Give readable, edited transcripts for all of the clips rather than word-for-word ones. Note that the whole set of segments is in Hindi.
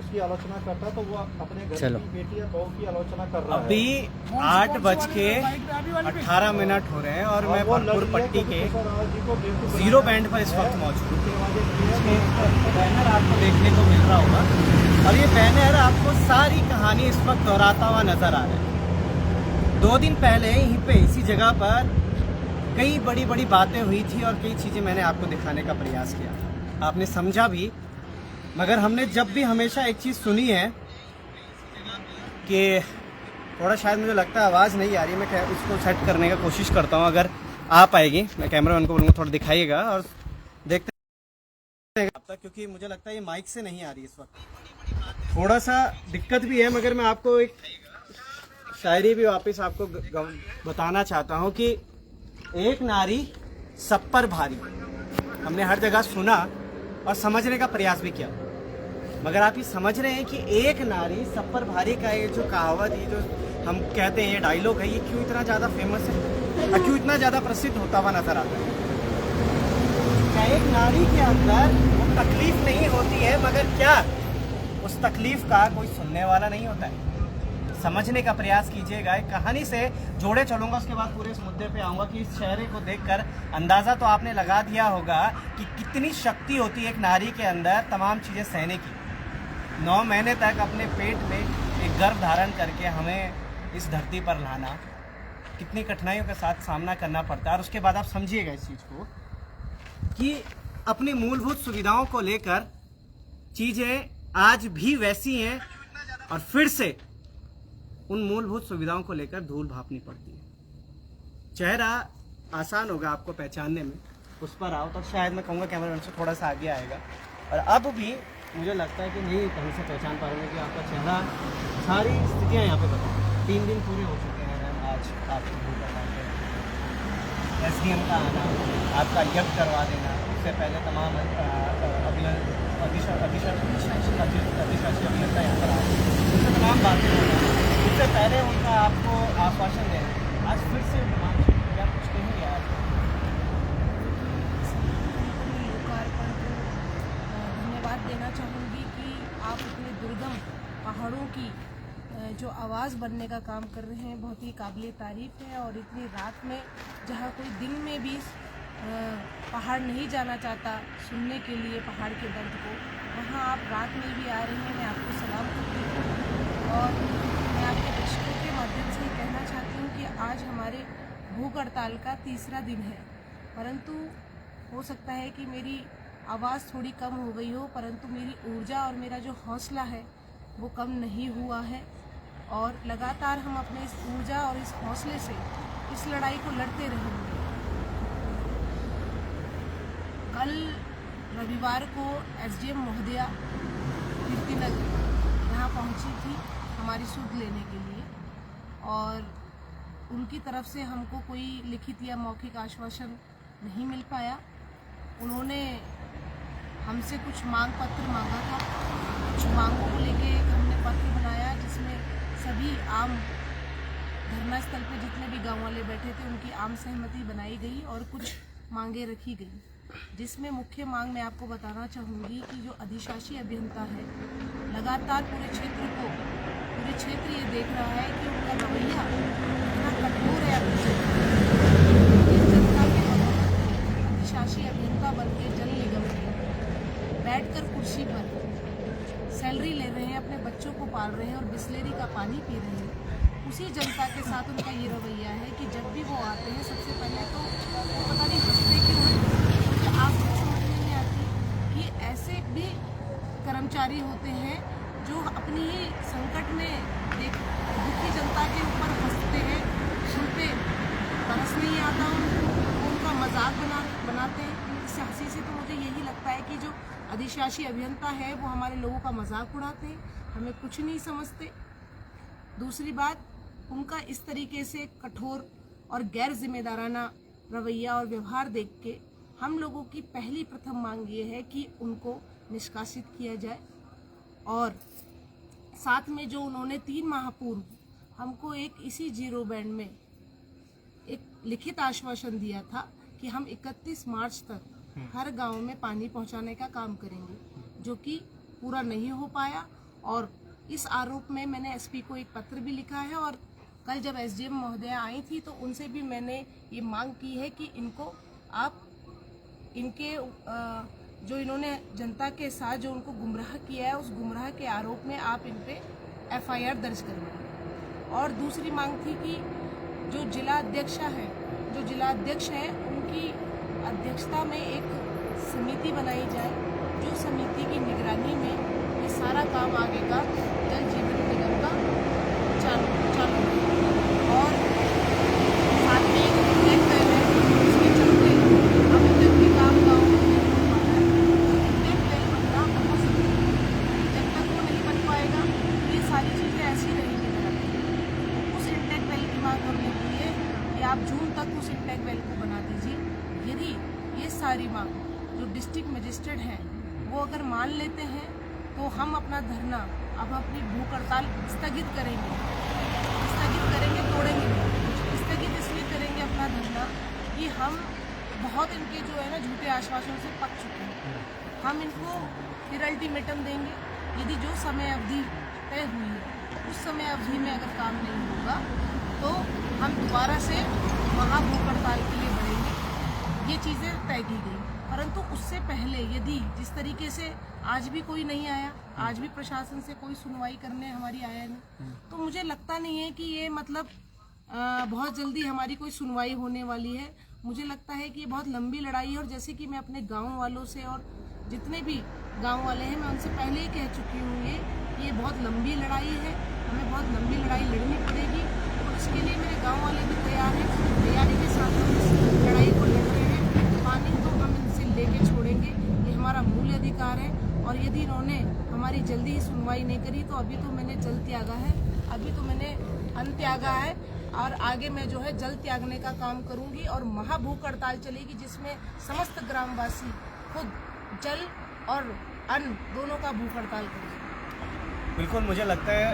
उसकी आलोचना करता तो वो अपने घर की बेटी या बहू की आलोचना कर रहा है। अभी 8:18 हो रहे हैं और मैं भरतपुर पट्टी के जीरो बैंड पर इस वक्त मौजूद हूँ। बैनर आपको देखने को मिल रहा होगा और ये बैनर आपको सारी कहानी इस वक्त दोहराता हुआ नजर आ रहा है। 2 दिन पहले यहीं पे इसी जगह पर कई बड़ी बड़ी बातें हुई थी और कई चीज़ें मैंने आपको दिखाने का प्रयास किया, आपने समझा भी। मगर हमने जब भी हमेशा एक चीज़ सुनी है कि थोड़ा शायद मुझे लगता है आवाज़ नहीं आ रही, मैं उसको सेट करने का कोशिश करता हूँ। अगर आ पाएगी मैं कैमरामैन को बोलूँगा थोड़ा दिखाइएगा और देखते हैं अब तक, क्योंकि मुझे लगता है ये माइक से नहीं आ रही इस वक्त, थोड़ा सा दिक्कत भी है। मगर मैं आपको एक शायरी भी वापस आपको बताना चाहता हूँ कि एक नारी सब पर भारी, हमने हर जगह सुना और समझने का प्रयास भी किया। मगर आप ये समझ रहे हैं कि एक नारी सब पर भारी का ये जो कहावत, ये जो हम कहते हैं, ये डायलॉग है, ये क्यों इतना ज़्यादा फेमस है और क्यों इतना ज़्यादा प्रसिद्ध होता हुआ नजर आता है? क्या एक नारी के अंदर वो तकलीफ नहीं होती है, मगर क्या उस तकलीफ का कोई सुनने वाला नहीं होता है? समझने का प्रयास कीजिएगा। एक कहानी से जोड़े चलूंगा, उसके बाद पूरे इस मुद्दे पे आऊँगा कि इस चेहरे को देखकर अंदाज़ा तो आपने लगा दिया होगा कि कितनी शक्ति होती है एक नारी के अंदर तमाम चीज़ें सहने की। 9 महीने तक अपने पेट में एक गर्भ धारण करके हमें इस धरती पर लाना, कितनी कठिनाइयों के साथ सामना करना पड़ता है। और उसके बाद आप समझिएगा इस चीज़ को कि अपनी मूलभूत सुविधाओं को लेकर चीज़ें आज भी वैसी हैं और फिर से उन मूलभूत सुविधाओं को लेकर धूल भापनी पड़ती है। चेहरा आसान होगा आपको पहचानने में, उस पर आओ तो शायद मैं कहूँगा कैमरामैन से थोड़ा सा आगे आएगा। और अब भी मुझे लगता है कि नहीं कहीं से पहचान पा रहे हैं कि आपका चेहरा, सारी स्थितियाँ यहाँ पे बताओ। 3 दिन पूरे हो चुके हैं आज आपको SDM का आना, आपका यज्ञ करवा देना, उससे पहले तमाम अधिशासी अभियंता यहाँ पर आए, उससे तमाम बातें होना, उससे पहले उनका आपको आश्वासन देना, आज फिर से क्या कुछ कहेंगे आप? लोकार्पण को धन्यवाद देना चाहूँगी कि आप इतने दुर्गम पहाड़ों की जो आवाज़ बनने का काम कर रहे हैं, बहुत ही काबिल तारीफ़ है। और इतनी रात में जहाँ कोई दिन में भी पहाड़ नहीं जाना चाहता सुनने के लिए पहाड़ के दर्द को, वहाँ आप रात में भी आ रहे हैं। मैं आपको सलाम करती हूँ और मैं आपके दर्शकों के माध्यम से कहना चाहती हूँ कि आज हमारे भूख हड़ताल का 3रा दिन है। परंतु हो सकता है कि मेरी आवाज़ थोड़ी कम हो गई हो, परंतु मेरी ऊर्जा और मेरा जो हौसला है वो कम नहीं हुआ है। और लगातार हम अपने इस ऊर्जा और इस हौसले से इस लड़ाई को लड़ते रहेंगे। कल रविवार को SDM महोदया कीर्तिनगर यहाँ पहुँची थी हमारी सुध लेने के लिए, और उनकी तरफ से हमको कोई लिखित या मौखिक आश्वासन नहीं मिल पाया। उन्होंने हमसे कुछ मांग पत्र मांगा था, कुछ मांगों को लेके हमने पत्र बनाया जिसमें सभी आम धरना स्थल पे जितने भी गाँव वाले बैठे थे उनकी आम सहमति बनाई गई और कुछ मांगे रखी गई, जिसमें मुख्य मांग मैं आपको बताना चाहूँगी कि जो अधिशासी अभियंता है, लगातार पूरे क्षेत्र ये देख रहा है कि उनका रवैया इतना कठोर है अपनी जनता के अधिशासी अभियंता बन के जल निगम में बैठकर कुर्सी पर सैलरी ले रहे हैं, अपने बच्चों को पाल रहे हैं और बिस्लेरी का पानी पी रहे हैं। उसी जनता के साथ उनका ये रवैया है कि जब भी वो आते हैं सबसे पहले तो वो पता नहीं हंसते क्यों हैं, कि आपको समझ में नहीं आती कि ऐसे भी कर्मचारी होते हैं जो अपनी ही संकट में दुखी जनता के ऊपर हंसते हैं, उन पर तरस नहीं आता, उनका मजाक बनाते हैं। इस हंसी से तो मुझे यही लगता है कि जो अधिशासी अभियंता है वो हमारे लोगों का मजाक उड़ाते हैं, हमें कुछ नहीं समझते। दूसरी बात, उनका इस तरीके से कठोर और गैर जिम्मेदाराना रवैया और व्यवहार देख के हम लोगों की पहली प्रथम मांग ये है कि उनको निष्कासित किया जाए। और साथ में जो उन्होंने 3 माह पूर्व हमको एक इसी जीरो बैंड में एक लिखित आश्वासन दिया था कि हम 31 मार्च तक हर गांव में पानी पहुंचाने का काम करेंगे, जो कि पूरा नहीं हो पाया। और इस आरोप में मैंने एसपी को एक पत्र भी लिखा है और कल जब एसडीएम महोदया आई थी तो उनसे भी मैंने ये मांग की है कि इनको आप इनके जो इन्होंने जनता के साथ जो उनको गुमराह किया है उस गुमराह के आरोप में आप इन पे एफआईआर दर्ज करवाएं। और दूसरी मांग थी कि जो जिला अध्यक्ष है उनकी अध्यक्षता में एक समिति बनाई जाए, जो समिति की निगरानी में ये सारा काम आगे का जल जीवन निगम का चालू है। और साथ में एक इंटेक वेल है, उसके चलते अभी तक भी काम गाँव में नहीं हो पा रहा है। इंटेक वेल बनना बहुत जरूरी है, जब तक वो नहीं बन पाएगा ये सारी चीज़ें ऐसी रहेंगी मेरा। उस इंटेक वेल की मांग करने के लिए कि आप जून तक उस इंटेक वेल को बना दीजिए। यदि ये सारी मांग जो डिस्ट्रिक्ट मजिस्ट्रेट हैं वो अगर मान लेते हैं तो हम अपना धरना, अब अपनी भूख हड़ताल स्थगित करेंगे, तोड़ेंगे नहीं। स्थगित इसलिए करेंगे अपना धरना कि हम बहुत इनके जो है ना झूठे आश्वासनों से पक चुके हैं। हम इनको फिर अल्टीमेटम देंगे, यदि जो समय अवधि तय हुई है उस समय अवधि में अगर काम नहीं होगा तो हम दोबारा से महाभूख हड़ताल के लिए बढ़ेंगे। ये चीज़ें तय की गई, परंतु उससे पहले यदि जिस तरीके से आज भी कोई नहीं आया, आज भी प्रशासन से कोई सुनवाई करने हमारी आया नहीं, तो मुझे लगता नहीं है कि ये मतलब बहुत जल्दी हमारी कोई सुनवाई होने वाली है। मुझे लगता है कि ये बहुत लंबी लड़ाई है और जैसे कि मैं अपने गांव वालों से और जितने भी गांव वाले हैं मैं उनसे पहले ही कह चुकी हूँ ये बहुत लंबी लड़ाई है, हमें बहुत लंबी लड़ाई लड़नी पड़ेगी और इसके लिए मेरे गाँव वाले भी तैयार हैं। तैयारी के साथ हम इस लड़ाई को लड़ रहे हैं। पानी तो हम इनसे लेके छोड़ेंगे, ये हमारा मूल अधिकार है। और यदि इन्होंने हमारी जल्दी ही सुनवाई नहीं करी तो अभी तो मैंने जल त्यागा है, अभी तो मैंने अन्न त्यागा है और आगे मैं जो है जल त्यागने का काम करूंगी और महाभूख हड़ताल चलेगी जिसमें समस्त ग्रामवासी खुद जल और अन्न दोनों का भूख हड़ताल करेंगे। बिल्कुल, मुझे लगता है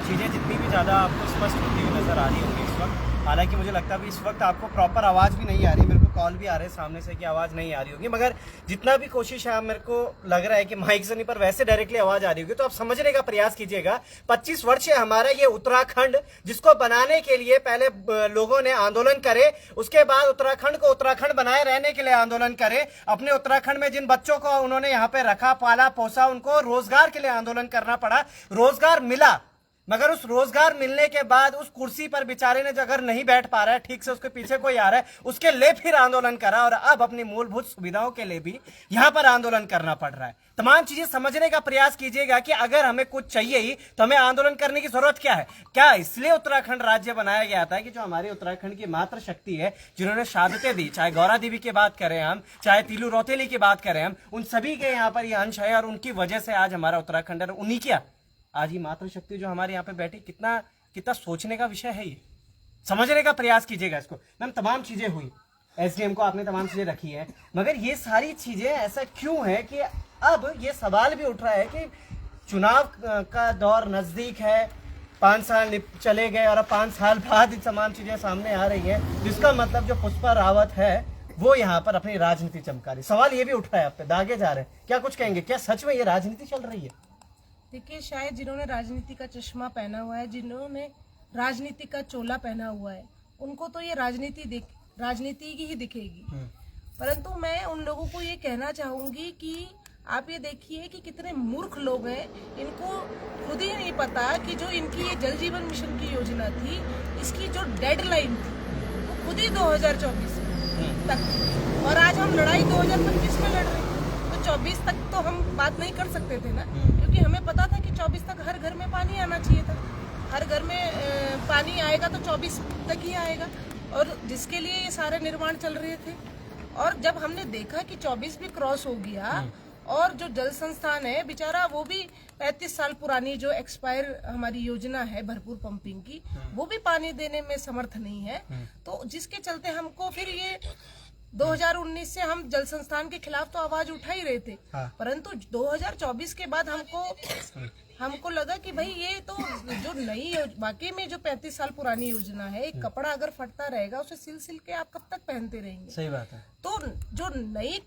चीज़ें जितनी भी ज़्यादा आपको स्पष्ट होती हुई नज़र आ रही होंगी इस वक्त, हालांकि मुझे लगता है भी इस वक्त आपको प्रॉपर आवाज़ भी नहीं आ रही, मेरे को कॉल भी आ रहे हैं सामने से कि आवाज़ नहीं आ रही होगी, मगर जितना भी कोशिश है मेरे को लग रहा है कि माइक से नहीं पर वैसे डायरेक्टली आवाज़ आ रही होगी, तो आप समझने का प्रयास कीजिएगा। 25 वर्ष है हमारा ये उत्तराखंड, जिसको बनाने के लिए पहले लोगों ने आंदोलन करे, उसके बाद उत्तराखंड को उत्तराखंड बनाए रहने के लिए आंदोलन करे। अपने उत्तराखंड में जिन बच्चों को उन्होंने यहाँ पे रखा, पाला, पोसा, उनको रोजगार के लिए आंदोलन करना पड़ा, रोजगार मिला, मगर उस रोजगार मिलने के बाद उस कुर्सी पर बेचारे ने जो अगर नहीं बैठ पा रहा है ठीक से, उसके पीछे कोई आ रहा है, उसके लिए फिर आंदोलन करा और अब अपनी मूलभूत सुविधाओं के लिए भी यहां पर आंदोलन करना पड़ रहा है। तमाम चीजें समझने का प्रयास कीजिएगा कि अगर हमें कुछ चाहिए ही तो हमें आंदोलन करने की जरूरत क्या है। क्या इसलिए उत्तराखंड राज्य बनाया गया था कि जो हमारे उत्तराखंड की मातृ शक्ति है, जिन्होंने शहादतें दी, चाहे गौरा देवी की बात करें हम, चाहे तीलू रौतेली की बात करें हम, उन सभी के यहाँ पर यह अंश है और उन्की वजह से आज हमारा उत्तराखंड है। उन्हीं क्या आज ये मातृशक्ति जो हमारे यहाँ पे बैठी, कितना सोचने का विषय है, ये समझने का प्रयास कीजिएगा इसको। मैम, तमाम चीजें हुई, एसडीएम को आपने तमाम चीजें रखी है, मगर ये सारी चीजें ऐसा क्यों है कि अब ये सवाल भी उठ रहा है कि चुनाव का दौर नजदीक है, 5 साल चले गए और अब 5 साल बाद तमाम चीजें सामने आ रही है, जिसका मतलब जो पुष्पा रावत है वो यहाँ पर अपनी राजनीति चमका रही। सवाल ये भी उठ रहा है, आप पे दागे जा रहे हैं, क्या कुछ कहेंगे, क्या सच में ये राजनीति चल रही है? देखिए, शायद जिन्होंने राजनीति का चश्मा पहना हुआ है, जिन्होंने राजनीति का चोला पहना हुआ है, उनको तो ये राजनीति की ही दिखेगी। परंतु मैं उन लोगों को ये कहना चाहूंगी कि आप ये देखिए कि कितने मूर्ख लोग हैं, इनको खुद ही नहीं पता कि जो इनकी ये जल जीवन मिशन की योजना थी, इसकी जो डेडलाइन थी वो खुद ही 2024 तक थी और आज हम लड़ाई 2025 में लड़ रहे हैं। 24 तक तो हम बात नहीं कर सकते थे ना, क्योंकि हमें पता था कि 24 तक हर घर में पानी आना चाहिए था। हर घर में पानी आएगा तो 24 तक ही आएगा और जिसके लिए ये सारे निर्माण चल रहे थे। और जब हमने देखा कि 24 भी क्रॉस हो गया और जो जल संस्थान है बेचारा, वो भी 35 साल पुरानी जो एक्सपायर हमारी योजना है भरपूर पंपिंग की, वो भी पानी देने में समर्थ नहीं है, तो जिसके चलते हमको फिर ये 2019 से हम जल संस्थान के खिलाफ तो आवाज उठा ही रहे थे, परंतु 2024 के बाद हमको लगा कि भाई ये तो जो नई वाकई में जो 35 साल पुरानी योजना है, एक कपड़ा अगर फटता रहेगा उसे सिल के आप कब तक पहनते रहेंगे। सही बात है। तो जो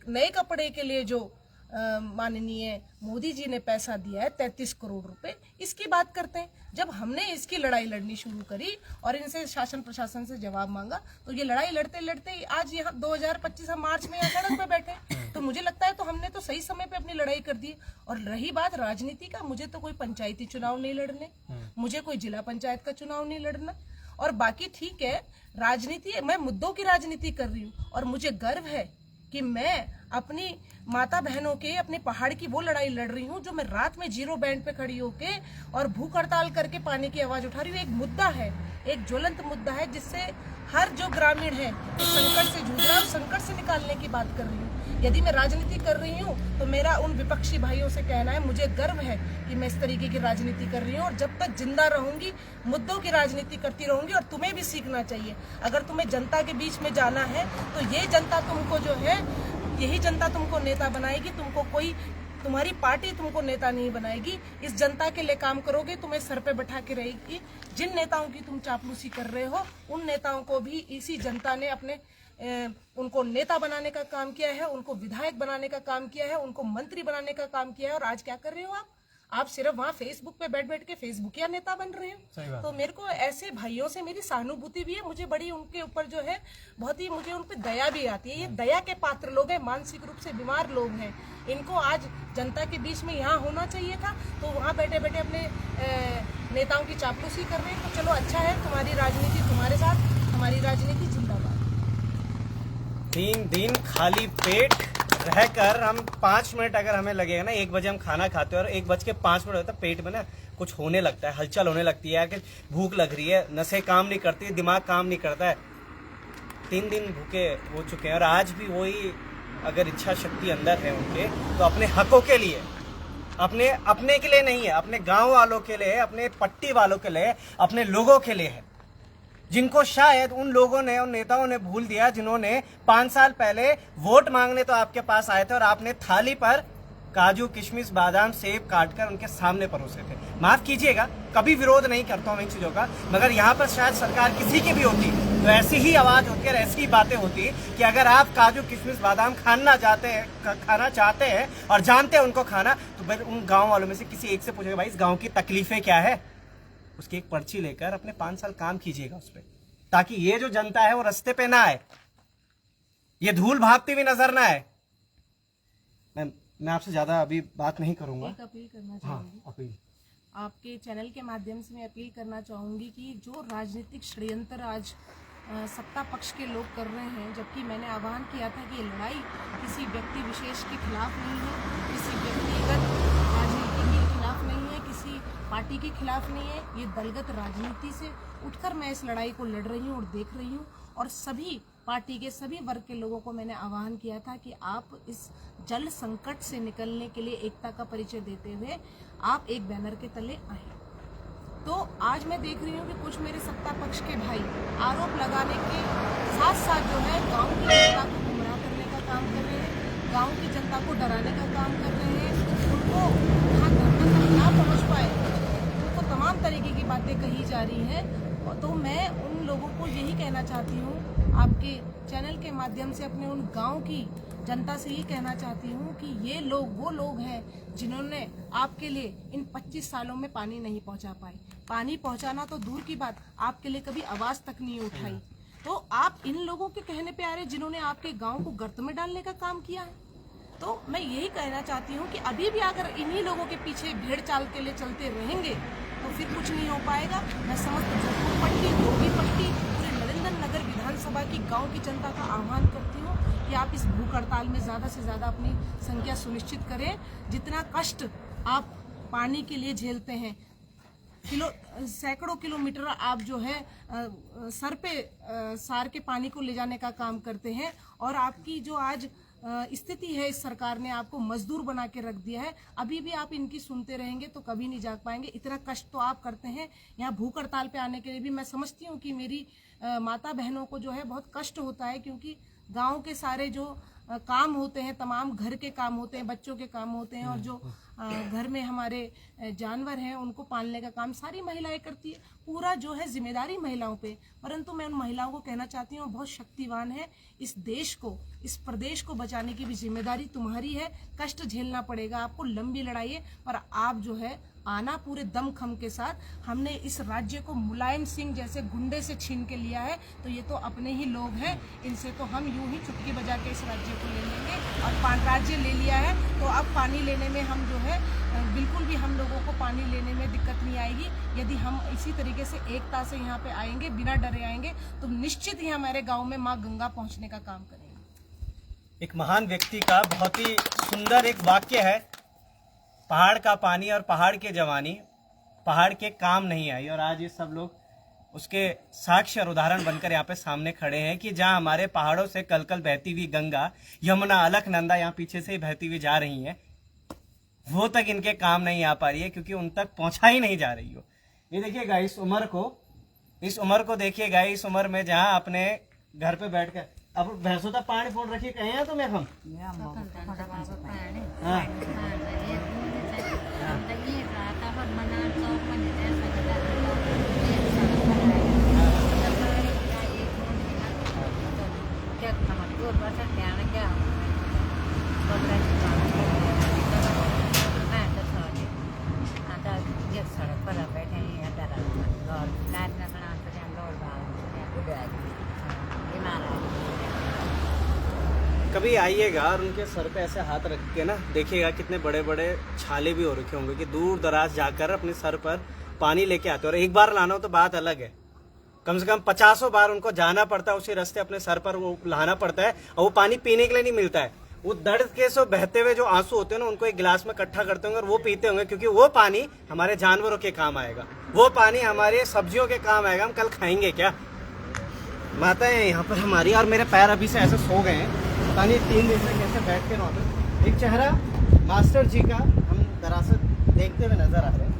नए कपड़े के लिए जो माननीय मोदी जी ने पैसा दिया है 33 करोड़ रुपए, इसकी बात करते हैं। जब हमने इसकी लड़ाई लड़नी शुरू करी और इनसे शासन प्रशासन से जवाब मांगा तो ये लड़ाई लड़ते लड़ते आज यहाँ 2025 हम मार्च में यहाँ सड़क पे बैठे। तो मुझे लगता है तो हमने तो सही समय पे अपनी लड़ाई कर दी। और रही बात राजनीति का, मुझे तो कोई पंचायती चुनाव नहीं लड़ने, मुझे कोई जिला पंचायत का चुनाव नहीं लड़ना। और बाकी ठीक है, राजनीति, मैं मुद्दों की राजनीति कर रही हूँ और मुझे गर्व है कि मैं अपनी माता बहनों के, अपने पहाड़ की वो लड़ाई लड़ रही हूँ जो मैं रात में 0 बैंड पे खड़ी होके और भूख हड़ताल करके पानी की आवाज उठा रही हूँ। एक मुद्दा है, एक ज्वलंत मुद्दा है जिससे हर जो ग्रामीण है तो संकट से जूझ रहा है, संकट से निकालने की बात कर रही हूँ। यदि मैं राजनीति कर रही हूँ तो मेरा उन विपक्षी भाइयों से कहना है, मुझे गर्व है कि मैं इस तरीके की राजनीति कर रही हूँ और जब तक जिंदा रहूंगी मुद्दों की राजनीति करती रहूंगी। और तुम्हें भी सीखना चाहिए, अगर तुम्हें जनता के बीच में जाना है तो ये जनता तुमको जो है, यही जनता तुमको नेता बनाएगी, तुमको कोई, तुम्हारी पार्टी तुमको नेता नहीं बनाएगी। इस जनता के लिए काम करोगे, तुम्हें सर पे बैठा के रहेगी। जिन नेताओं की तुम चापलूसी कर रहे हो उन नेताओं को भी इसी जनता ने अपने उनको नेता बनाने का काम किया है, उनको विधायक बनाने का काम किया है, उनको मंत्री बनाने का काम किया है। और आज क्या कर रहे हो आप सिर्फ वहाँ फेसबुक पे बैठ बैठ के फेसबुकिया नेता बन रहे हो। तो मेरे को ऐसे भाइयों से मेरी सहानुभूति भी है, मुझे बड़ी उनके ऊपर जो है बहुत ही, मुझे उन पे दया भी आती है। ये दया के पात्र लोग हैं, मानसिक रूप से बीमार लोग हैं, इनको आज जनता के बीच में यहाँ होना चाहिए था, तो वहाँ बैठे बैठे अपने नेताओं की चापलूसी कर रहे हैं। तो चलो अच्छा है, तुम्हारी राजनीति तुम्हारे साथ, हमारी राजनीति जिंदाबाद। 3 दिन खाली पेट रहकर हम 5 मिनट अगर हमें लगेगा ना, 1 बजे हम खाना खाते हैं और 1:05 होता है, पेट में ना कुछ होने लगता है, हलचल होने लगती है यार कि भूख लग रही है, नसें काम नहीं करती, दिमाग काम नहीं करता है। 3 दिन भूखे हो चुके हैं और आज भी वही अगर इच्छा शक्ति अंदर है उनके, तो अपने हकों के लिए, अपने के लिए नहीं है, अपने गाँव वालों के लिए, अपने पट्टी वालों के लिए, अपने लोगों के लिए है, जिनको शायद उन लोगों ने, उन नेताओं ने भूल दिया, जिन्होंने 5 साल पहले वोट मांगने तो आपके पास आए थे और आपने थाली पर काजू, किशमिश, बादाम, सेब काटकर उनके सामने परोसे थे। माफ कीजिएगा, कभी विरोध नहीं करता हूं इन चीजों का, मगर यहाँ पर शायद सरकार किसी की भी होती तो ऐसी ही आवाज होती है, ऐसी ही बातें होती कि अगर आप काजू, किशमिश, बादाम खाना चाहते हैं और जानते हैं उनको खाना, तो भाई उन गाँव वालों में से किसी एक से पूछेगा, भाई इस गाँव की तकलीफें क्या है, उसकी एक पर्ची लेकर अपने 5 साल काम कीजिएगा उस पर, ताकि ये जो जनता है वो रास्ते पे ना आए, ये धूल भागती हुई नजर ना आए। मैं आपसे ज्यादा अभी बात नहीं करूंगा। एक अपील करना चाहूंगी। हाँ, अपील आपके चैनल के माध्यम से मैं अपील करना चाहूंगी कि जो राजनीतिक षड्यंत्र आज सत्ता पक्ष के लोग कर रहे हैं, जबकि मैंने आह्वान किया था कि ये लड़ाई किसी व्यक्ति विशेष के खिलाफ नहीं है, किसी व्यक्तिगत राजनीति के खिलाफ नहीं है, किसी पार्टी के खिलाफ नहीं है, ये दलगत राजनीति से उठकर मैं इस लड़ाई को लड़ रही हूँ और देख रही हूँ। और सभी पार्टी के सभी वर्ग के लोगों को मैंने आह्वान किया था कि आप इस जल संकट से निकलने के लिए एकता का परिचय देते हुए आप एक बैनर के तले आए। तो आज मैं देख रही हूँ कि कुछ मेरे सत्ता पक्ष के भाई आरोप लगाने के साथ साथ जो है गांव की जनता को गुमराह करने का काम कर रहे हैं, गांव की जनता को डराने का काम कर रहे हैं, उनको जहाँ धरना तक ना पहुँच पाए उनको तमाम तरीके की बातें कही जा रही हैं। तो मैं उन लोगों को यही कहना चाहती हूँ, आपके चैनल के माध्यम से अपने उन गांव की जनता से ये कहना चाहती हूँ कि ये लोग वो लोग हैं जिन्होंने आपके लिए इन 25 सालों में पानी नहीं पहुंचा पाए। पानी पहुंचाना तो दूर की बात, आपके लिए कभी आवाज तक नहीं उठाई। तो आप इन लोगों के कहने पे आ रहे जिन्होंने आपके गांव को गर्त में डालने का काम किया है। तो मैं यही कहना चाहती हूँ कि अभी भी अगर इन्हीं लोगों के पीछे भेड़ चाल के लिए चलते रहेंगे तो फिर कुछ नहीं हो पाएगा। मैं समस्त जोधपुर पट्टी, गोगी पट्टी, पूरे नरेंद्र नगर विधानसभा की गांव की जनता का आह्वान करती हूँ कि आप इस भूख हड़ताल में ज़्यादा से ज़्यादा अपनी संख्या सुनिश्चित करें। जितना कष्ट आप पानी के लिए झेलते हैं, सैकड़ों किलोमीटर आप जो है सर पे सार के पानी को ले जाने का काम करते हैं, और आपकी जो आज स्थिति है, इस सरकार ने आपको मजदूर बना के रख दिया है। अभी भी आप इनकी सुनते रहेंगे तो कभी नहीं जाग पाएंगे। इतना कष्ट तो आप करते हैं। यहाँ भूख हड़ताल पे आने के लिए भी मैं समझती हूँ कि मेरी माता बहनों को जो है बहुत कष्ट होता है, क्योंकि गांव के सारे जो काम होते हैं, तमाम घर के काम होते हैं, बच्चों के काम होते हैं, और जो घर में हमारे जानवर हैं उनको पालने का काम सारी महिलाएं करती है। पूरा जो है जिम्मेदारी महिलाओं पे। परंतु मैं उन महिलाओं को कहना चाहती हूँ बहुत शक्तिवान है। इस देश को, इस प्रदेश को बचाने की भी जिम्मेदारी तुम्हारी है। कष्ट झेलना पड़ेगा आपको, लंबी लड़ाई है, पर आप जो है आना पूरे दमखम के साथ। हमने इस राज्य को मुलायम सिंह जैसे गुंडे से छीन के लिया है, तो ये तो अपने ही लोग हैं, इनसे तो हम यूं ही चुटकी बजा के इस राज्य को ले लेंगे। और राज्य ले लिया है तो अब पानी लेने में हम जो है बिल्कुल भी हम लोगों को पानी लेने में दिक्कत नहीं आएगी। यदि हम इसी तरीके से एकता से यहाँ पे आएंगे, बिना डरे आएंगे, तो निश्चित ही हमारे गाँव में माँ गंगा पहुँचने का काम करेंगे। एक महान व्यक्ति का बहुत ही सुंदर एक वाक्य है, पहाड़ का पानी और पहाड़ के जवानी पहाड़ के काम नहीं आई। और आज ये सब लोग उसके साक्ष्य और उदाहरण बनकर यहाँ पे सामने खड़े हैं कि जहाँ हमारे पहाड़ों से कल कल बहती हुई गंगा, यमुना, अलकनंदा यहाँ पीछे से ही बहती हुई जा रही हैं, वो तक इनके काम नहीं आ पा रही है क्योंकि उन तक पहुंचा ही नहीं जा रही हो। ये देखिएगा इस उम्र को देखिएगा, इस उम्र में जहाँ अपने घर पे बैठ कर अब भैंसों तक पानी फोड़ रखी कहे हैं तुम्हें हम हाँ। कभी आइएगा और उनके सर पे ऐसे हाथ रख के ना देखिएगा कितने बड़े बड़े छाले भी हो रखे होंगे कि दूर दराज जाकर अपने सर पर पानी लेके आते हैं। और एक बार लाना हो तो बात अलग है, कम से कम 50 बार उनको जाना पड़ता है, उसी रास्ते अपने सर पर वो लाना पड़ता है और वो पानी पीने के लिए नहीं मिलता है। वो दर्द के सो बहते हुए जो आंसू होते हैं ना, उनको एक गिलास में इकट्ठा करते होंगे और वो पीते होंगे, क्योंकि वो पानी हमारे जानवरों के काम आएगा, वो पानी हमारे सब्जियों के काम आएगा। हम कल खाएंगे क्या? माता है यहाँ पर हमारी, और मेरे पैर अभी से ऐसे सो गए हैं, पता नहीं 3 दिन से कैसे बैठ के रहो। एक चेहरा मास्टर जी का हम दरअसल देखते हुए नजर आ रहे हैं।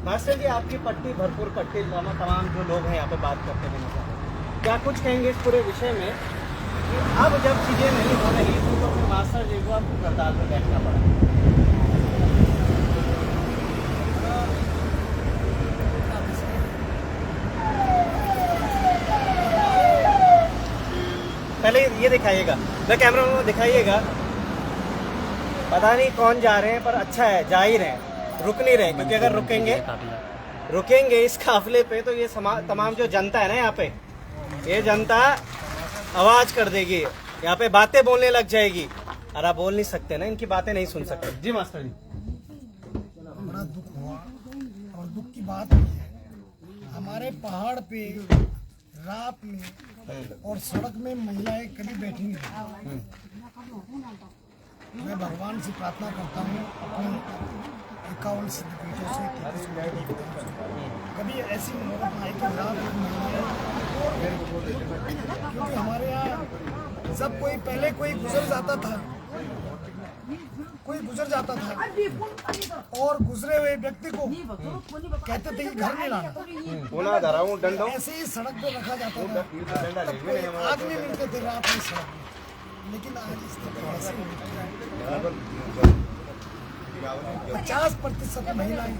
मास्टर जी, आपकी पट्टी, भरपूर पट्टी, तमाम जो लोग हैं यहाँ पे बात करते हुए नजर आ रहे हैं, क्या कुछ कहेंगे इस पूरे विषय में कि अब जब चीजें नहीं हो रही तो फिर मास्टर जी को आपको हड़ताल पर बैठना पड़ा? पहले ये दिखाइएगा, मैं कैमरा में दिखाइएगा, पता नहीं कौन जा रहे हैं पर अच्छा है, जा ही रहे हैं, रुक नहीं रहे, क्योंकि अगर रुकेंगे इस काफिले पे तो ये तमाम जो जनता है ना यहाँ पे, ये जनता आवाज कर देगी, यहाँ पे बातें बोलने लग जाएगी, और आप बोल नहीं सकते ना, इनकी बातें नहीं सुन सकते। जी मास्टर जी, बड़ा दुख हुआ और दुख की बात नहीं है, हमारे पहाड़ पे रात में और सड़क में महिलाएं कभी बैठी नहीं। मैं भगवान से प्रार्थना करता हूँ अपनी 51 सिद्धपीठों से कभी ऐसी नौबत आई कि रात में महिलाएं, क्योंकि हमारे यहाँ सब कोई पहले कोई गुजर जाता था और गुजरे हुए व्यक्ति को कहते थे कि घर में लाना, ऐसे ही सड़क पे रखा जाता था, आग में मिलते थे रात में सड़क में। लेकिन आज स्थिति ऐसी हो गई 50% महिलाएं।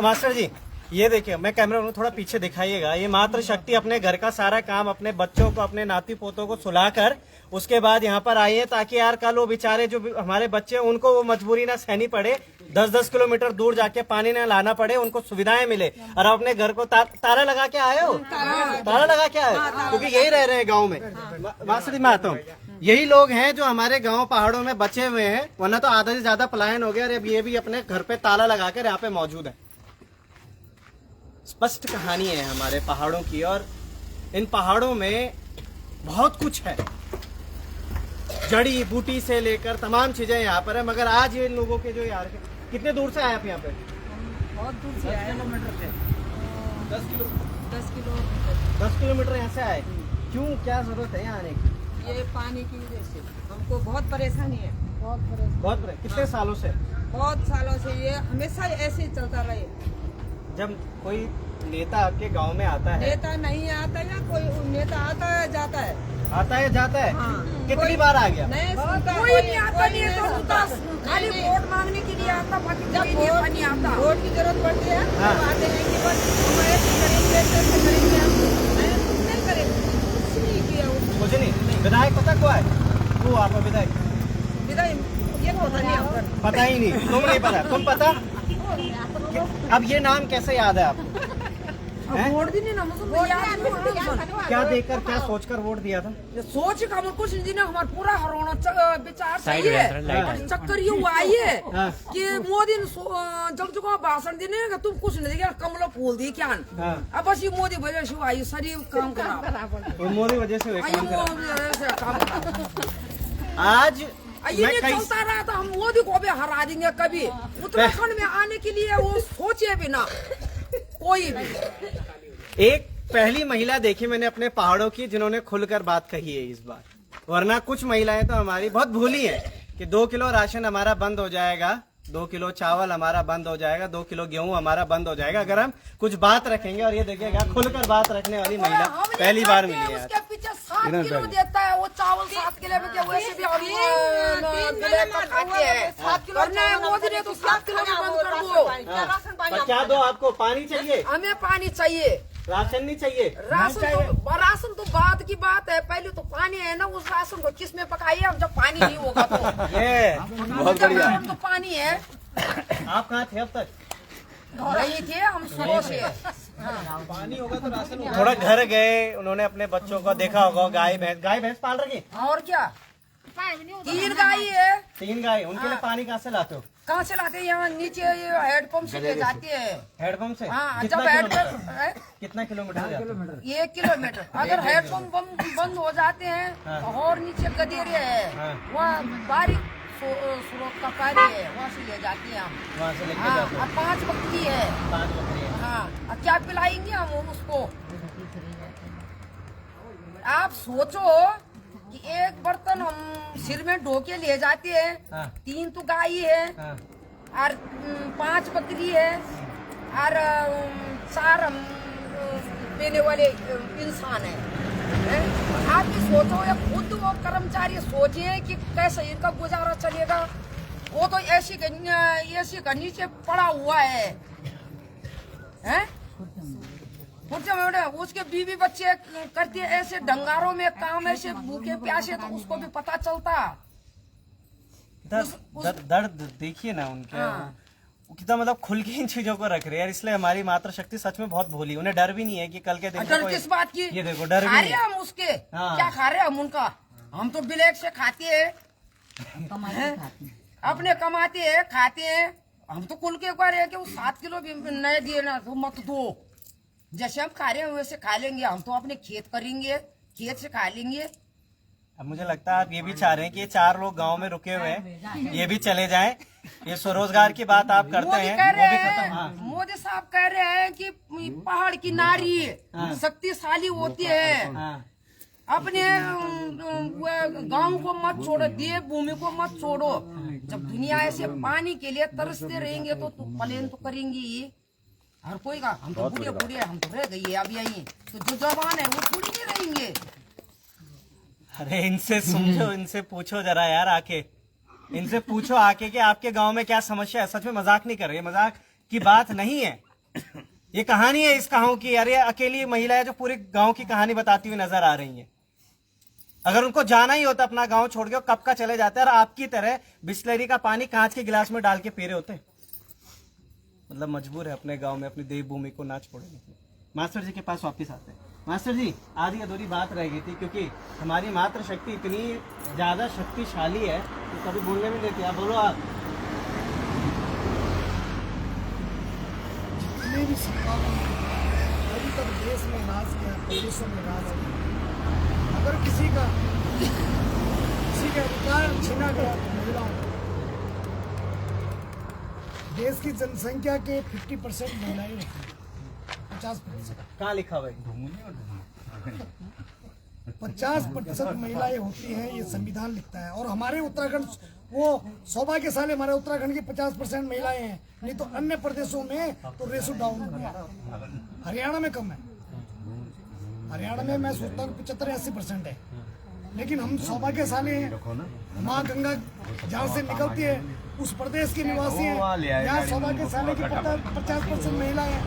मास्टर जी, ये देखिए, मैं कैमरा में थोड़ा पीछे दिखाइएगा, ये मातृ शक्ति अपने घर का सारा काम अपने बच्चों को, अपने नाती पोतों को सुलाकर उसके बाद यहाँ पर आई है, ताकि यार कल वो बेचारे जो हमारे बच्चे उनको वो मजबूरी ना सहनी पड़े, 10-10 किलोमीटर दूर जाके पानी ना लाना पड़े, उनको सुविधाएं मिले। और अपने घर को ताला लगा के आए हो, ताला लगा के आए, क्योंकि यही रह रहे हैं गाँव में। मास्टर जी, मैं आता हूँ, यही लोग हैं जो हमारे गांव पहाड़ों में बचे हुए हैं, वरना तो आधा से ज्यादा पलायन हो गया, और अब ये भी अपने घर पे ताला लगाकर यहाँ पे मौजूद है। स्पष्ट कहानी है हमारे पहाड़ों की, और इन पहाड़ों में बहुत कुछ है, जड़ी बूटी से लेकर तमाम चीजें यहाँ पर है। मगर आज ये लोगों के जो यार, कितने दूर से आए आप यहाँ पे? बहुत दूर से आए, 10 किलोमीटर यहाँ से आए। क्यों, क्या जरूरत है यहाँ आने की? ये पानी की वजह से हमको बहुत परेशानी है, बहुत कितने सालों से? बहुत सालों से ये हमेशा ऐसे ही चलता रहे। जब कोई नेता आपके गांव में आता है, नेता नहीं आता या कोई नेता आता है जाता है, आता है जाता है? हाँ। कितनी बार आ गया? नए स्कूल का कोई नहीं आता, नहीं है तो उदास खाली वोट मांगने के लिए आता, बाकी जब कोई नहीं आता। वोट की जरूरत पड़ती है हाँ। तब आते हैं कि बस हम ऐसे करेंगे ऐसे करेंगे हम कुछ नहीं करेंगे, कुछ नहीं किया उसने। मुझे नहीं विधायक पता कौन है? वो आप विधायक विदाई ये पता नहीं आपको। पता ही नहीं, तुम नहीं पता, तुम पता? अब ये नाम कैसे याद है आपको? हैं? वोट भी नहीं ना मुझे क्या देखकर क्या सोचकर वोट दिया था? सोच का हम कुछ नहीं ना, हमारा पूरा हरोना विचार सही है। और चक्कर ये हुआ है हाँ। कि मोदी ने जब जगह भाषण देने का तुम कुछ नहीं दिया, कमला फूल दी क्या हाँ। अब बस ये मोदी वजह से आई सारी काम करा वो मोदी वजह से हुए आई काम करा। वो ऐसे काम करा। आज ये मैं नहीं कई चलता रहा तो हम मोदी को भी हरा देंगे कभी। उत्तराखंड में आने के लिए वो सोचे भी ना कोई भी। एक पहली महिला देखी मैंने अपने पहाड़ों की जिन्होंने खुलकर बात कही है इस बार, वरना कुछ महिलाएं तो हमारी बहुत भूली हैं कि 2 किलो राशन हमारा बंद हो जाएगा, 2 किलो चावल हमारा बंद हो जाएगा, 2 किलो गेहूं हमारा बंद हो जाएगा अगर हम कुछ बात रखेंगे। और ये देखिएगा खुलकर बात रखने वाली महिला हम ये पहली बार खाते हैं, मिली है। उसके पीछे 7 किलो देता है वो चावल, 7 किलो में क्या वैसे भी हम मिले तो खाते हैं। 7 किलो मोदी ने तो 7 किलो में बंद कर दो। पर क्या दो आपको? पानी चाहिए, हमें पानी चाहिए, राशन नहीं चाहिए? राशन तो बात की बात है, पहले तो पानी है ना, उस राशन को किस में पकाइए हम जब पानी नहीं होगा तो। ये बहुत बढ़िया। तो पानी है। आप कहाँ थे अब तक? नहीं थे हम सुबह से। पानी होगा तो राशन होगा। थोड़ा घर गए, उन्होंने अपने बच्चों को देखा होगा, गाय भैंस पाल रखी? और क्या 3 गाय है। 3 गाय, उनके लिए पानी कहाँ से लाते हो? कहाँ से लाते हैं? यहाँ नीचे ये हैंडपंप से ले जाते हैं। हैंडपंप से? हाँ, कितना जब किलोमीटर? कितना किलोमीटर जाते हो? 1 किलोमीटर। अगर हैंडपंप बंद हो जाते हैं हाँ। और नीचे गदेरे है, हाँ। वहाँ बारीक स्रोत का पानी है, वहाँ से ले जाते हैं हम। वहाँ से लेके हाँ, जाते हो? और 5 बकरी है। 5 बकरी है। हाँ, और क्या पिलाएंगे हम उसको? आप सोचो कि एक बर्तन हम सिर में ढो के ले जाते हैं, हाँ। 3 तो गाय है हाँ। और 5 बकरी है और 4 हम पीने वाले इंसान हैं। आप भी सोचो या खुद वो कर्मचारी सोचे कि कैसे इनका गुजारा चलेगा। वो तो ऐसी का नीचे पड़ा हुआ है, हैं? उसके बीवी बच्चे करते ऐसे डंगारों में काम, ऐसे भूखे प्यासे, तो उसको भी पता चलता। दर्द देखिए ना उनके। हाँ। वो कितना मतलब खुल के इन चीजों को रख रहे हैं, इसलिए हमारी मातृशक्ति सच में बहुत भोली। उन्हें डर भी नहीं है कि कल के दिन डर किस बात की? ये देखो डर भी खा नहीं रहे है। हम उसके, हाँ। क्या खा रहे हम उनका? हम तो ब्लैक से खाते हैं, अपने कमाते हैं खाते हैं। हम तो कुल के कह रहे हैं कि वो 7 किलो भी नए दिए ना तो मत दो। जैसे हम खा रहे हैं वैसे खा लेंगे, हम तो अपने खेत करेंगे, खेत से खा लेंगे। अब मुझे लगता है आप ये भी चाह रहे हैं कि ये 4 लोग गांव में रुके हुए हैं, ये भी चले जाएं। ये स्वरोजगार की बात आप करते मोदी हैं, कह वो रहे भी हैं, खत्म। हाँ। मोदी साहब कह रहे हैं कि पहाड़ की नारी शक्तिशाली होती है, हाँ। अपने गांव को मत छोड़ो, देव भूमि को मत छोड़ो। जब दुनिया ऐसे पानी के लिए तरसते रहेंगे तो प्लेन तो करेंगे ही हर कोई का। हम तो बूढ़े बूढ़े हम तो रह गई अब यही, तो जो जवान है वो थोड़ी नहीं रहेंगे। अरे इनसे समझो, इनसे पूछो जरा यार आके, इनसे पूछो आके कि आपके गांव में क्या समस्या है। सच में मजाक नहीं कर रही, मजाक की बात नहीं है। ये कहानी है इस गांव की। अरे अकेली महिला है जो पूरे गांव की कहानी बताती हुई नजर आ रही है। अगर उनको जाना ही होता अपना गांव छोड़ के, कब का चले जाते हैं और आपकी तरह बिस्लरी का पानी कांच के गिलास में डाल के पी रहे होते। मतलब मजबूर है अपने गांव में अपनी देवभूमि को ना छोड़ने। मास्टर जी के पास वापिस आते हैं। मास्टर जी, आधी अधूरी बात रह गई थी क्योंकि हमारी मातृशक्ति इतनी ज्यादा शक्तिशाली है कि कभी बोलने में देती है। बोलो आप। जितने भी सरकारों ने अभी तक देश में राज किया, प्रदेशों में राज किया, अगर किसी का अधिकार छीना गया तो महिलाओं, देश की जनसंख्या के 50% महिलाएं होती हैं, 50%। कहाँ लिखा हुआ है? 50% महिलाएं होती हैं, ये संविधान लिखता है। और हमारे उत्तराखंड, वो सौभाग्यशाली हमारे उत्तराखंड की 50% महिलाएं हैं, नहीं तो अन्य प्रदेशों में तो रेशो डाउन हो गया। हरियाणा में कम है, हरियाणा में मैं सोचता हूँ 75-80% है। लेकिन हम सौभाग्यशाली हैं, माँ गंगा जहाँ से निकलती है उस प्रदेश के निवासी हैं। यहाँ सौभाग्यशाली की 50% महिलाएं हैं,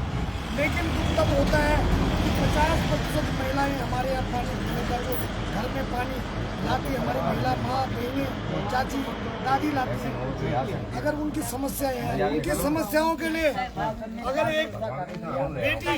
लेकिन दुख तब होता है कि 50% महिलाएं हमारे यहाँ पानी पीने का जो घर में पानी लाती, हमारी महिला माँ बहनें चाची दादी लाती हैं। अगर उनकी समस्याएं हैं, उनकी समस्याओं के लिए अगर एक बेटी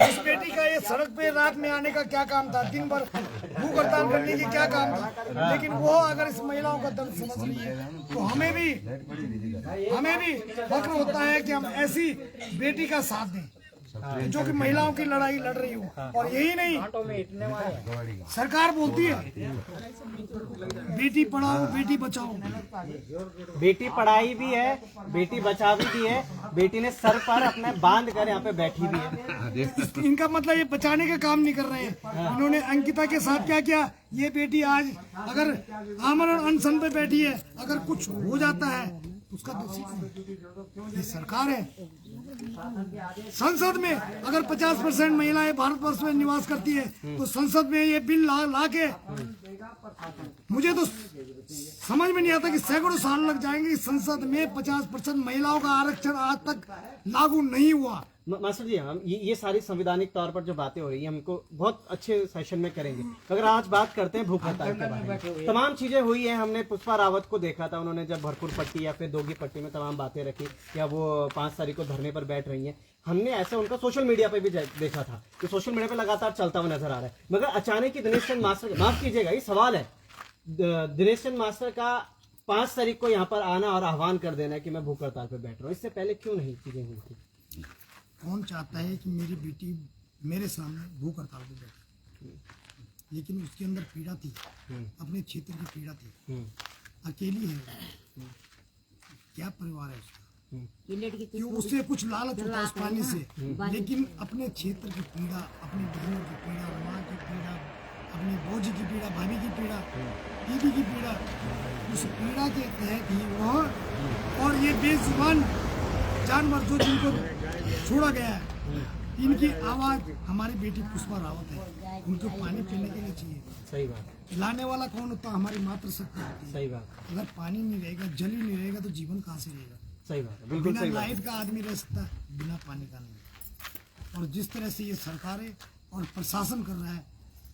इस बेटी का ये सड़क पे रात में आने का क्या काम था, दिन भर भूख हड़ताल करने की क्या काम था, लेकिन वो अगर इस महिलाओं का दर्द समझ रही है तो हमें भी फक्र होता है कि हम ऐसी बेटी का साथ दें जो कि महिलाओं की लड़ाई लड़ रही हो। और यही नहीं, सरकार बोलती है बेटी पढ़ाओ बेटी बचाओ, बेटी पढ़ाई भी है, बेटी बचाओ भी है, बेटी ने सर पर अपने बांध कर यहाँ पे बैठी भी है। इनका मतलब ये बचाने का काम नहीं कर रहे हैं। इन्होंने अंकिता के साथ क्या किया, ये बेटी आज अगर आमरण अनशन पे बैठी है, अगर कुछ हो जाता है उसका दोषी कौन है? ये सरकार है। संसद में अगर 50% महिलाएं भारतवर्ष में निवास करती है तो संसद में ये बिल ला के मुझे तो समझ में नहीं आता कि सैकड़ों साल लग जाएंगे। संसद में 50% महिलाओं का आरक्षण आज तक लागू नहीं हुआ। मास्टर जी, हम ये सारी संवैधानिक तौर पर जो बातें हो रही है हमको बहुत अच्छे सेशन में करेंगे, मगर आज बात करते हैं भूख हड़ताल के बारे में। तमाम चीजें हुई हैं, हमने पुष्पा रावत को देखा था, उन्होंने जब भरपूर पट्टी या फिर दोगी पट्टी में तमाम बातें रखी, या वो 5 तारीख को धरने पर बैठ रही हैं। हमने ऐसे उनका सोशल मीडिया पे भी देखा था कि सोशल मीडिया पे लगातार चलता हुआ नजर आ रहा है, मगर अचानक ही दिनेश चंद मास्टर, माफ कीजिएगा ये सवाल है, दिनेश चंद मास्टर का 5 तारीख को यहाँ पर आना और आह्वान कर देना कि मैं भूख हड़ताल पर बैठ रहा हूँ, इससे पहले क्यों नहीं चीजें हुई थी? कौन चाहता है कि मेरी बेटी मेरे सामने भूख हड़ताल पे बैठे, लेकिन उसके अंदर पीड़ा थी, अपने क्षेत्र की पीड़ा थी, अकेली है, क्या परिवार है उसका, क्यों उससे कुछ लालच होता है उस पानी से, लेकिन अपने क्षेत्र की पीड़ा, अपनी बहनों की पीड़ा, माँ की पीड़ा, अपनी भौजी की पीड़ा, भाभी की पीड़ा, दीदी की पीड़ा, उस पीड़ा के तहत ही वह और ये बेजुबान जानवर जो जिनको छोड़ा गया है, इनकी आवाज हमारी बेटी पुष्पा रावत है, उनको पानी पीने के लिए चाहिए। सही बात। लाने वाला कौन होता है? हमारी मातृशक्ति होती है। सही बात। अगर पानी नहीं रहेगा, जल ही नहीं रहेगा तो जीवन कहाँ से रहेगा? सही बात है, बिल्कुल बिना सही बात। लाइट का आदमी रह सकता है, बिना पानी का नहीं। और जिस तरह से ये सरकारें और प्रशासन कर रहा है,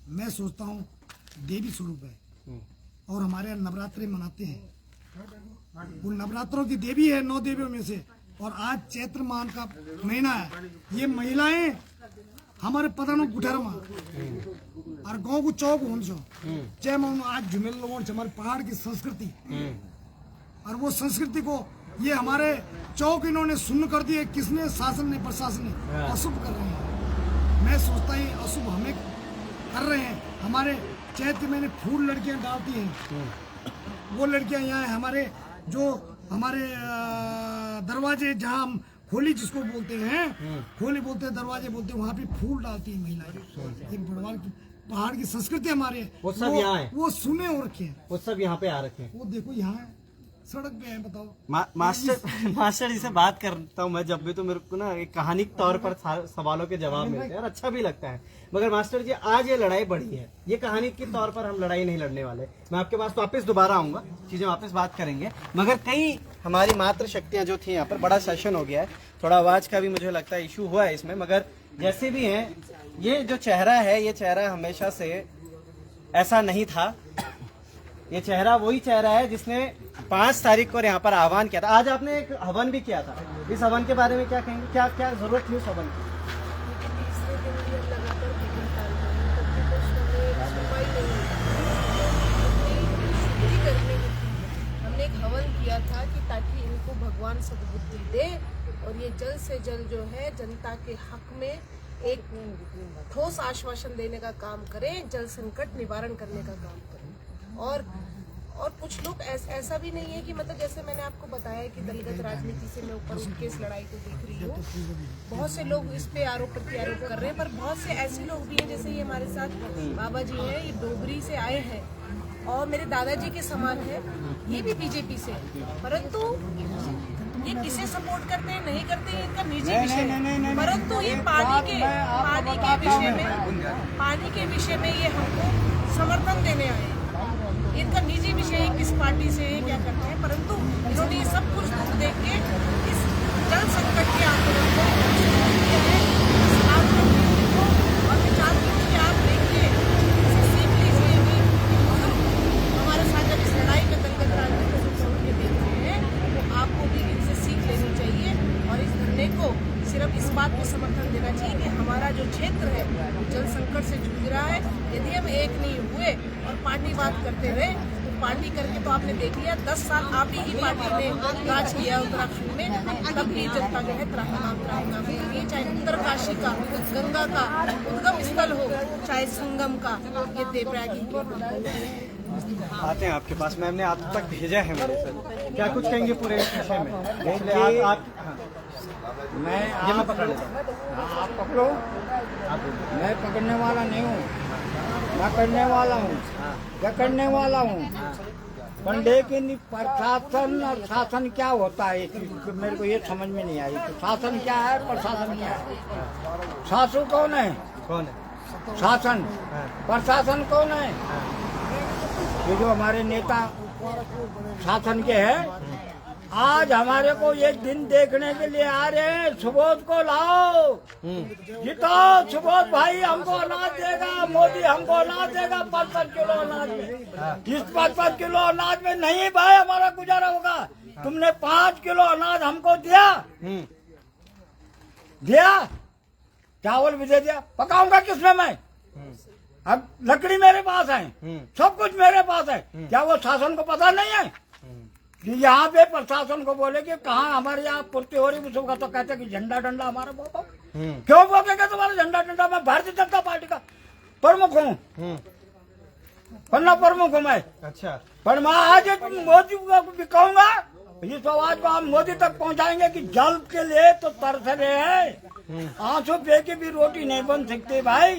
मैं सोचता हूँ देवी स्वरूप है, और हमारे यहाँ नवरात्रि मनाते हैं, वो नवरात्रों की देवी है, 9 देवियों में से, और आज चैत्र माह का महीना है। ये महिलाएं हमारे पता गुठरमा और गांव को चौक होंसो जय मन आज झुमेल लोगों हमारे पहाड़ की संस्कृति, और वो संस्कृति को ये हमारे चौक इन्होंने सुन्न कर दिए। किसने? शासन ने, प्रशासन ने अशुभ कर रहे हैं। मैं सोचता ही अशुभ हमें कर रहे हैं। हमारे चैत्र में फूल लड़कियां डालती हैं, वो लड़कियां यहाँ हमारे जो हमारे दरवाजे, जहाँ हम खोली जिसको बोलते हैं, खोली बोलते हैं, दरवाजे बोलते हैं, वहाँ पे फूल डालती है महिलाएं। ये भगवान की पहाड़ की संस्कृति हमारे, वो सब यहाँ है, वो सुने हो रखे हैं, वो सब यहाँ पे आ रखे हैं। वो देखो यहाँ सड़क पे है। बताओ मास्टर जी से बात करता हूँ मैं जब भी, तो मेरे को ना एक कहानी के तौर पर सवालों के जवाब मिलते हैं और अच्छा भी लगता है। मगर मास्टर जी, आज ये लड़ाई बढ़ी है, ये कहानी के तौर पर हम लड़ाई नहीं लड़ने वाले। मैं आपके पास वापस दोबारा आऊंगा, चीजें वापस बात करेंगे, मगर कई हमारी मातृशक्तियां जो थी यहाँ पर, बड़ा सेशन हो गया है, थोड़ा आवाज का भी मुझे लगता है इशू हुआ है इसमें, मगर जैसे भी है, ये जो चेहरा है, ये चेहरा हमेशा से ऐसा नहीं था। ये चेहरा वही चेहरा है जिसने 5 तारीख को यहाँ पर आह्वान किया था। आज आपने एक हवन भी किया था, इस हवन के बारे में क्या कहेंगे? क्या क्या जरूरत थी उस हवन की? हमने एक हवन किया था कि ताकि इनको भगवान सद्बुद्धि दे और ये जल्द से जल्द जो है जनता के हक में एक ठोस आश्वासन देने का काम करें, जल संकट निवारण करने का काम करें। और कुछ लोग ऐसा भी नहीं है कि मतलब जैसे मैंने आपको बताया कि दलगत राजनीति से मैं ऊपर उठ के इस लड़ाई को देख रही हूँ। बहुत से लोग इस पे आरोप प्रत्यारोप कर रहे हैं, पर बहुत से ऐसे लोग भी हैं, जैसे ये हमारे साथ बाबा जी हैं, ये डोगरी से आए हैं और मेरे दादाजी के समान है, ये भी बीजेपी से, परंतु ये किसे सपोर्ट करते हैं नहीं करते हैं इनका निजी विषय है, परंतु ये पानी के विषय में ये हमको समर्थन देने आए हैं। इनका निजी विषय है किस पार्टी से है क्या करते हैं, परंतु इन्होंने ये सब कुछ दुख देख के इस जल संकट के आंदोलन को किया है। इस आंदोलन को और मैं चाहती हूँ कि आप देखिए, इसे सीख लीजिए कि हमारे साथ जब इस लड़ाई में दलगत राजनीति को छोड़ के देख रहे हैं, तो आपको भी इनसे सीख लेनी चाहिए और इस धरने को सिर्फ इस बात को समर्थन देना चाहिए कि हमारा जो क्षेत्र है वो जल संकट से जूझ रहा है। यदि हम एक नहीं हुए और पार्टी बात करते रहे तो पार्टी करके तो आपने देख लिया 10 साल आप ही की पार्टी ने राज किया उत्तराखंड में, तब भी जनता जो है त्राहिमाम कर रही है। चाहे उत्तरकाशी का गंगा का उद्गम स्थल हो, चाहे संगम का ये देवप्रयाग आते हैं आपके पास। मैम ने आप तक भेजा है मेरे सर, क्या कुछ कहेंगे पूरे इस विषय में? मैं पकड़ आप पकड़ो, मैं पकड़ने वाला नहीं हूँ, मैं करने वाला हूँ, क्या करने वाला हूँ। पर लेकिन प्रशासन और शासन क्या होता है मेरे को ये समझ में नहीं आई। तो शासन क्या है, प्रशासन क्या है? शासु कौन है? शासन। प्रशासन कौन है? ये जो हमारे नेता शासन के हैं, आज हमारे को एक दिन देखने के लिए आ रहे हैं। सुबोध को लाओ, जिताओ सुबोध भाई, हमको अनाज देगा, मोदी हमको अनाज देगा 5-5 किलो अनाज में। इस 5-5 किलो अनाज में नहीं भाई हमारा गुजारा होगा। तुमने 5 किलो अनाज हमको दिया, चावल भी दे दिया, पकाऊंगा किसमें मैं? अब लकड़ी मेरे पास है, सब कुछ मेरे पास है। क्या वो शासन को पता नहीं है कि यहाँ पे प्रशासन को बोले कि कहाँ हमारे यहाँ पूर्ति हो रही उसका, तो कहते कि झंडा डंडा हमारा बोको। क्यों बोकेगा तुम्हारा झंडा डंडा? मैं भारतीय जनता पार्टी का प्रमुख हूँ, पन्ना प्रमुख हूँ मैं। अच्छा, पर मैं आज मोदी को भी कहूँगा, इस आवाज को हम मोदी तक पहुँचाएंगे कि जल के लिए तो तरस रहे हैं, आंसू पे की भी रोटी नहीं बन सकती भाई।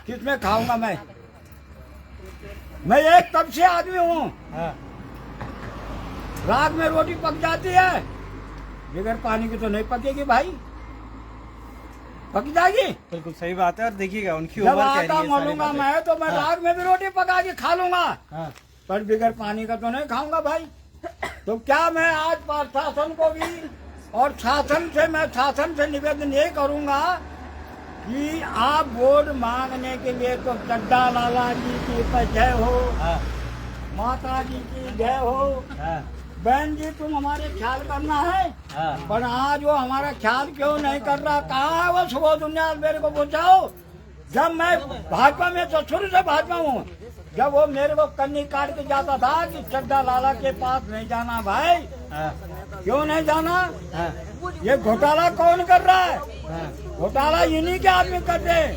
किसमें खाऊंगा मैं एक तब से आदमी हूँ। रात में रोटी पक जाती है, बगैर पानी की तो नहीं पकेगी भाई, पक जाएगी। बिल्कुल सही बात है। और देखिएगा उनकी जब आटा मलूंगा मैं तो मैं रात में भी रोटी पका के खा लूंगा, पर बगैर पानी का तो नहीं खाऊंगा भाई। तो क्या मैं आज प्रशासन को भी और शासन से निवेदन ये करूंगा कि आप वोट मांगने के लिए तो चड्डा लाला जी की जय हो, माता जी की जय हो, बहन जी तुम हमारे ख्याल करना है, पर आज वो हमारा ख्याल क्यों नहीं कर रहा? कहाँ है वो सुबह दुनिया? मेरे को पहुँचाओ। जब मैं भाजपा में तो शुरू से भाजपा हूँ, जब वो मेरे को कन्नी काट के जाता था कि चड्डा लाला के पास नहीं जाना भाई, क्यों नहीं जाना? ये घोटाला कौन कर रहा है? घोटाला इन्हीं के आदमी करते हैं।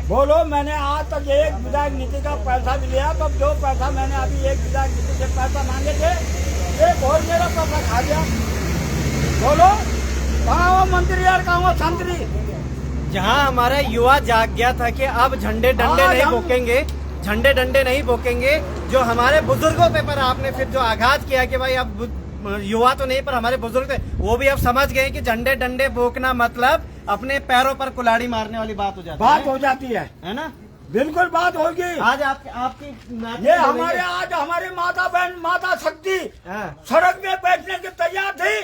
बोलो, मैंने आज तक एक विधायक नीति का पैसा भी लिया, तो जो पैसा मैंने अभी एक विधायक नीति से पैसा मांगे थे, एक और मेरा पैसा खा गया। बोलो, कहाँ वो मंत्री यार, कहाँ वो संतरी? जहाँ हमारा युवा जाग गया था कि अब झंडे डंडे नहीं बोकेंगे, झंडे डंडे नहीं बोकेंगे, जो हमारे बुजुर्गों पे पर आपने फिर जो आघात किया कि भाई अब युवा तो नहीं पर हमारे बुजुर्ग थे, वो भी अब समझ गए कि झंडे डंडे बोकना मतलब अपने पैरों पर कुल्हाड़ी मारने वाली बात हो जाती है ना? बिल्कुल बात होगी। आज आपकी ये हमारे माता बहन, माता शक्ति सड़क में बैठने की तैयार थी।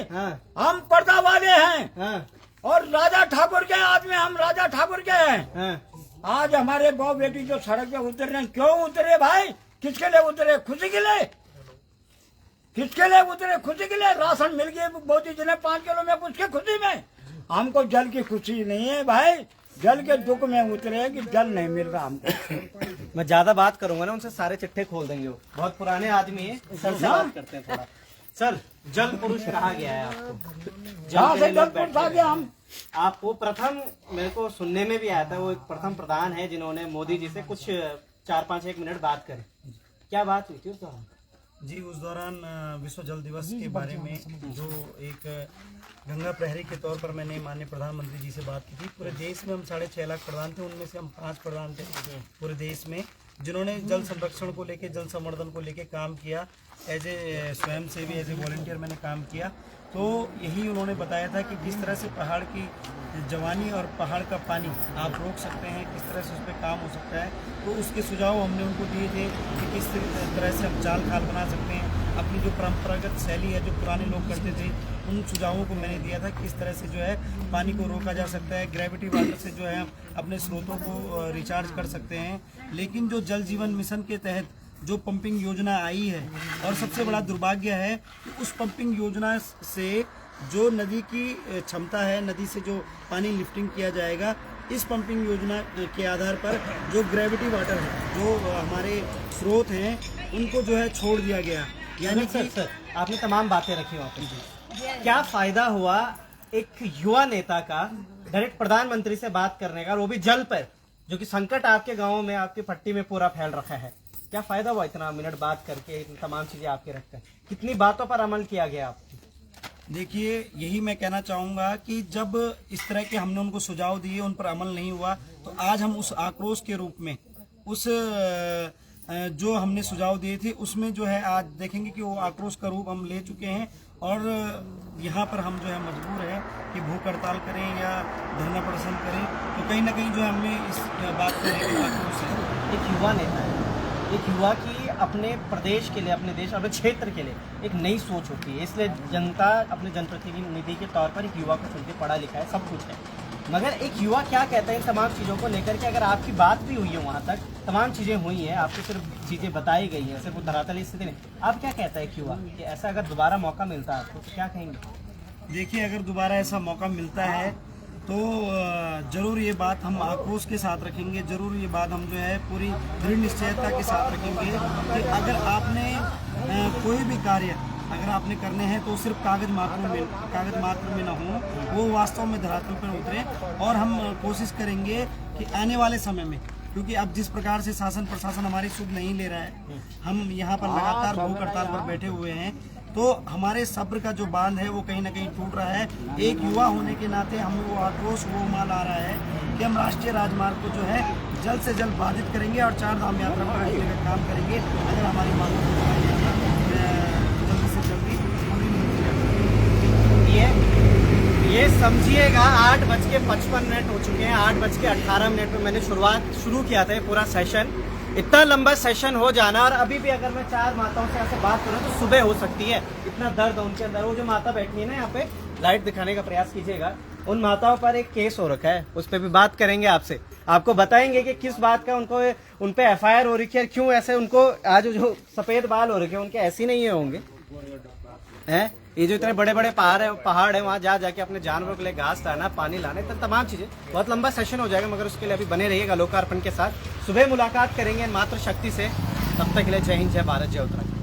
हम पर्दा वाले हैं और राजा ठाकुर के आदमी, हम राजा ठाकुर के हैं। आज हमारे बहू बेटी जो सड़क पे उतर रहे हैं, क्यों उतरे भाई? किसके लिए उतरे? खुशी के लिए। किसके लिए उतरे? खुशी के लिए। राशन मिल गया मोदी जी ने 5 किलो में, उसके खुशी में। हमको जल की खुशी नहीं है भाई, जल के दुख में उतरे कि जल नहीं मिल रहा हमको। मैं ज्यादा बात करूंगा ना, उनसे सारे चिट्ठे खोल देंगे। वो बहुत पुराने आदमी है। सर से बात करते हैं थोड़ा। सर, जल पुरुष कहा गया है आपको? जल पुरुष आ गया हम। आपको प्रथम, मेरे को सुनने में भी आया था, वो एक प्रथम प्रधान है जिन्होंने मोदी जी से कुछ 4-5-1 मिनट बात करी। क्या बात हुई थी उस दौरान? जी, उस दौरान विश्व जल दिवस के बारे में जो एक गंगा प्रहरी के तौर पर मैंने माननीय प्रधानमंत्री जी से बात की थी। पूरे देश में हम 6.5 लाख प्रधान थे, उनमें से हम 5 प्रधान थे पूरे देश में। जिन्होंने जल संरक्षण को लेके, जल संवर्धन को लेके काम किया। एज ए स्वयं सेवी, एज ए वॉलंटियर मैंने काम किया। तो यही उन्होंने बताया था कि किस तरह से पहाड़ की जवानी और पहाड़ का पानी आप रोक सकते हैं, किस तरह से उस पर काम हो सकता है। तो उसके सुझाव हमने उनको दिए थे कि किस तरह से हम जाल खाल बना सकते हैं। अपनी जो परंपरागत शैली है, जो पुराने लोग करते थे, उन सुझावों को मैंने दिया था कि किस तरह से जो है पानी को रोका जा सकता है। ग्रेविटी वाटर से जो है हम अपने स्रोतों को रिचार्ज कर सकते हैं। लेकिन जो जल जीवन मिशन के तहत जो पंपिंग योजना आई है, और सबसे बड़ा दुर्भाग्य है कि उस पंपिंग योजना से जो नदी की क्षमता है, नदी से जो पानी लिफ्टिंग किया जाएगा, इस पंपिंग योजना के आधार पर जो ग्रेविटी वाटर है, जो हमारे स्रोत हैं, उनको जो है छोड़ दिया गया। यानी कि सर आपने तमाम बातें रखी वहाँ पे, क्या फायदा हुआ एक युवा नेता का डायरेक्ट प्रधानमंत्री से बात करने का, और वो भी जल पर, जो कि संकट आपके गाँव में, आपकी पट्टी में पूरा फैल रखा है। क्या फायदा हुआ इतना मिनट बात करके, तमाम चीजें आपके रखकर? कितनी बातों पर अमल किया गया आपकी? देखिए, यही मैं कहना चाहूँगा कि जब इस तरह के हमने उनको सुझाव दिए, उन पर अमल नहीं हुआ, तो आज हम उस आक्रोश के रूप में, उस जो हमने सुझाव दिए थे, उसमें जो है आज देखेंगे कि वो आक्रोश का रूप हम ले चुके हैं। और यहाँ पर हम जो है मजबूर हैं कि भूख हड़ताल करें या धरना प्रदर्शन करें। तो कहीं ना कहीं जो है हमने इस बात को लेकर आक्रोश है। एक युवा नेता है, एक युवा की अपने प्रदेश के लिए, अपने देश, अपने क्षेत्र के लिए एक नई सोच होती है। इसलिए जनता अपने जनप्रतिनिधि के तौर पर एक युवा को चुनके, पढ़ा लिखा है, सब कुछ है, मगर एक युवा क्या कहता है इन तमाम चीज़ों को लेकर के? अगर आपकी बात भी हुई है, वहाँ तक तमाम चीज़ें हुई हैं, आपको सिर्फ चीज़ें बताई गई हैं, सिर्फ धरातल स्थिति नहीं, आप क्या कहता है एक युवा कि ऐसा अगर दोबारा मौका मिलता है आपको, तो क्या कहेंगे? देखिए, अगर दोबारा ऐसा मौका मिलता है तो जरूर ये बात हम आक्रोश के साथ रखेंगे, जरूर ये बात हम जो है पूरी दृढ़ निश्चयता के साथ रखेंगे कि अगर आपने कोई भी कार्य अगर आपने करने हैं तो सिर्फ कागज मात्र में न हो, वो वास्तव में धरातल पर उतरे। और हम कोशिश करेंगे कि आने वाले समय में, क्योंकि अब जिस प्रकार से शासन प्रशासन हमारी सुध नहीं ले रहा है, हम यहाँ पर लगातार भूख हड़ताल पर बैठे हुए हैं, तो हमारे सब्र का जो बांध है वो कहीं ना कहीं टूट रहा है। एक युवा होने के नाते हमें वो आक्रोश, वो माल आ रहा है कि हम राष्ट्रीय राजमार्ग को जो है जल्द से जल्द बाधित करेंगे और 4 धाम यात्रा को रोकने का काम करेंगे। अगर हमारी मांगों को जल्दी से जल्दी पूरी नहीं की। ये समझिएगा 8:55 हो चुके हैं। 8:18 पे मैंने शुरू किया था ये पूरा सेशन। इतना लंबा सेशन हो जाना, और अभी भी अगर मैं 4 माताओं से ऐसे बात करूँ तो सुबह हो सकती है। इतना दर्द है उनके अंदर। वो जो माता बैठी है ना, यहाँ पे लाइट दिखाने का प्रयास कीजिएगा, उन माताओं पर एक केस हो रखा है, उस पर भी बात करेंगे आपसे। आपको बताएंगे कि किस बात का उनको उन पे FIR हो रखी है, क्यों ऐसे उनको आज जो सफेद बाल हो रखे हैं उनके ऐसे नहीं होंगे हैं। ये जो इतने बड़े बड़े पहाड़ है वहाँ जा जाके अपने जानवरों के लिए घास लाना, पानी लाना, इतना तमाम चीजें। बहुत लंबा सेशन हो जाएगा, मगर उसके लिए अभी बने रहिएगा लोकार्पण के साथ। सुबह मुलाकात करेंगे मातृ शक्ति से। तब तक के लिए जय हिंद, जय भारत, जय उत्तराखंड।